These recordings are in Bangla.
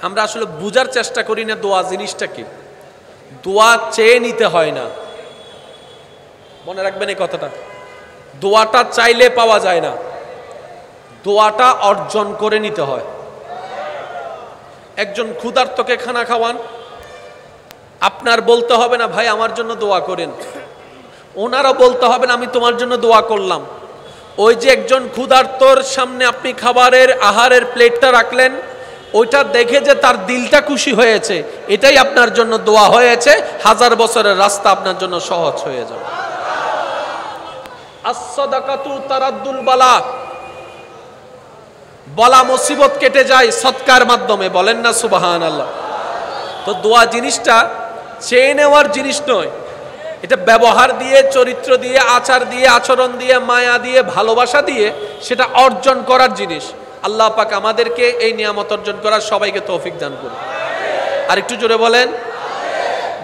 আমরা আসলে বুঝার চেষ্টা করি না দোয়া জিনিসটা কি। দোয়া চেয়ে নিতে হয় না, মনে রাখবেন এই কথাটা। দোয়াটা চাইলে পাওয়া যায় না, দোয়াটা অর্জন করে নিতে হয়। একজন ক্ষুধার্তকে খানা খাওয়ান, আপনার বলতে হবে না ভাই আমার জন্য দোয়া করেন, ওনারও বলতে হবে না আমি তোমার জন্য দোয়া করলাম। ওই যে একজন ক্ষুধার্তর সামনে আপনি খাবারের আহারের প্লেটটা রাখলেন, ওইটা দেখে যে তার দিলটা খুশি হয়েছে, এটাই আপনার জন্য দোয়া হয়েছে। 1000 বছরের রাস্তা আপনার জন্য সহজ হয়ে যাবে। as-সাদাকাতু তারাদ্দুল বালা, বলা মুসিবত কেটে যায় সদকার মাধ্যমে, বলেন না সুবহানাল্লাহ। তো দোয়া জিনিসটা চেয়ে নেওয়ার জিনিস নয়, এটা ব্যবহার দিয়ে, চরিত্র দিয়ে, আচার দিয়ে, আচরণ দিয়ে, মায়া দিয়ে, ভালোবাসা দিয়ে সেটা অর্জন করার জিনিস। আল্লাহ পাক আমাদেরকে এই নিয়ামত অর্জন করার সবাইকে তৌফিক দান করুন। আর একটু জোরে বলেন।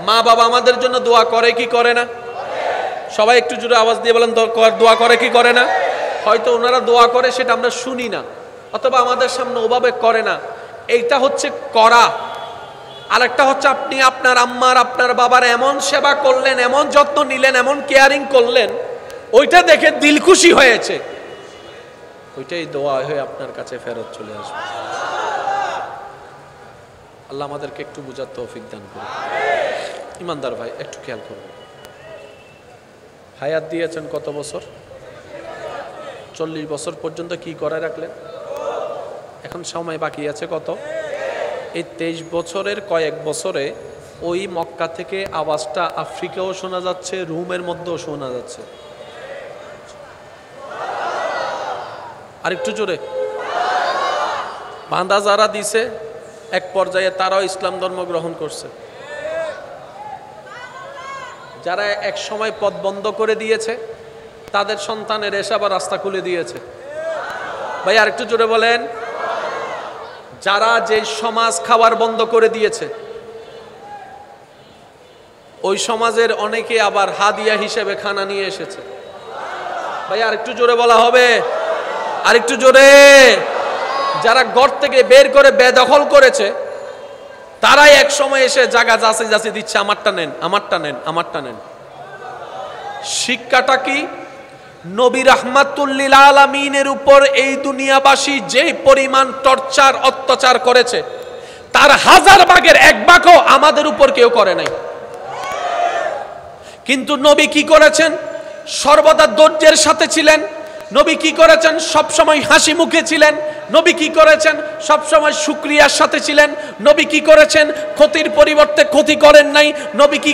মা বাবা আমাদের জন্য দোয়া করে কি করে না? সবাই একটু জোরে আওয়াজ দিয়ে বলেন, দোয়া করে কি করে না? হয়তো ওনারা দোয়া করে সেটা আমরা শুনি না, অথবা আমাদের সামনে ওভাবে করে না। এইটা হচ্ছে করা। আরেকটা হচ্ছে আপনি আপনার আম্মার, আপনার বাবার এমন সেবা করলেন, এমন যত্ন নিলেন, এমন কেয়ারিং করলেন, ওইটা দেখে দিল খুশি হয়েছে, ওইটাই দোয়া হয়ে আপনার কাছে ফেরত চলে আসবে। আল্লাহ আমাদেরকে একটু বুঝার তৌফিক দান করুন। ইমানদার ভাই একটু খেয়াল করবেন, হায়াত দিয়েছেন কত বছর? 40 বছর পর্যন্ত কি করে রাখলেন? এখন সময় বাকি আছে কত? এই 23 বছরের কয়েক বছরে ওই মক্কা থেকে আওয়াজটা আফ্রিকাও শোনা যাচ্ছে, রুমের মধ্যেও শোনা যাচ্ছে। আর একটু জোরে। বাঁধা যারা দিছে এক পর্যায়ে তারাও ইসলাম ধর্ম গ্রহণ করছে। যারা এক সময় পথ বন্ধ করে দিয়েছে তাদের সন্তানের এসে আবার রাস্তা খুলে দিয়েছে। ভাই আর একটু জোরে বলেন। যারা যে সমাজ খাবার বন্ধ করে দিয়েছে, ওই সমাজের অনেকে আবার হাদিয়া হিসেবে খানা নিয়ে এসেছে। ভাই আর একটু জোরে বলা হবে, আর একটু জোরে। যারা ঘর থেকে বের করে বেদখল করেছে, তারাই এক সময় এসে জায়গা যাচে যাচে দিচ্ছে, আমারটা নেন, আমারটা নেন, আমারটা নেন। শিক্ষাটা কি? নবী রাহমাতুল লিল আলামিনের উপর এই দুনিয়াবাসী যে পরিমাণ টর্চার অত্যাচার করেছে, তার 1000 ভাগের 1 ভাগও আমাদের উপর কেউ করে নাই। কিন্তু নবী কি করেছেন? সর্বদা ধৈর্যের সাথে ছিলেন। নবী কি করেছেন? সব সময় হাসি মুখে ছিলেন। নবী কি করেছেন? সব সময় শুকরিয়ার সাথে ছিলেন। নবী কি করেছেন? ক্ষতির পরিবর্তে ক্ষতি করেন নাই। নবী কি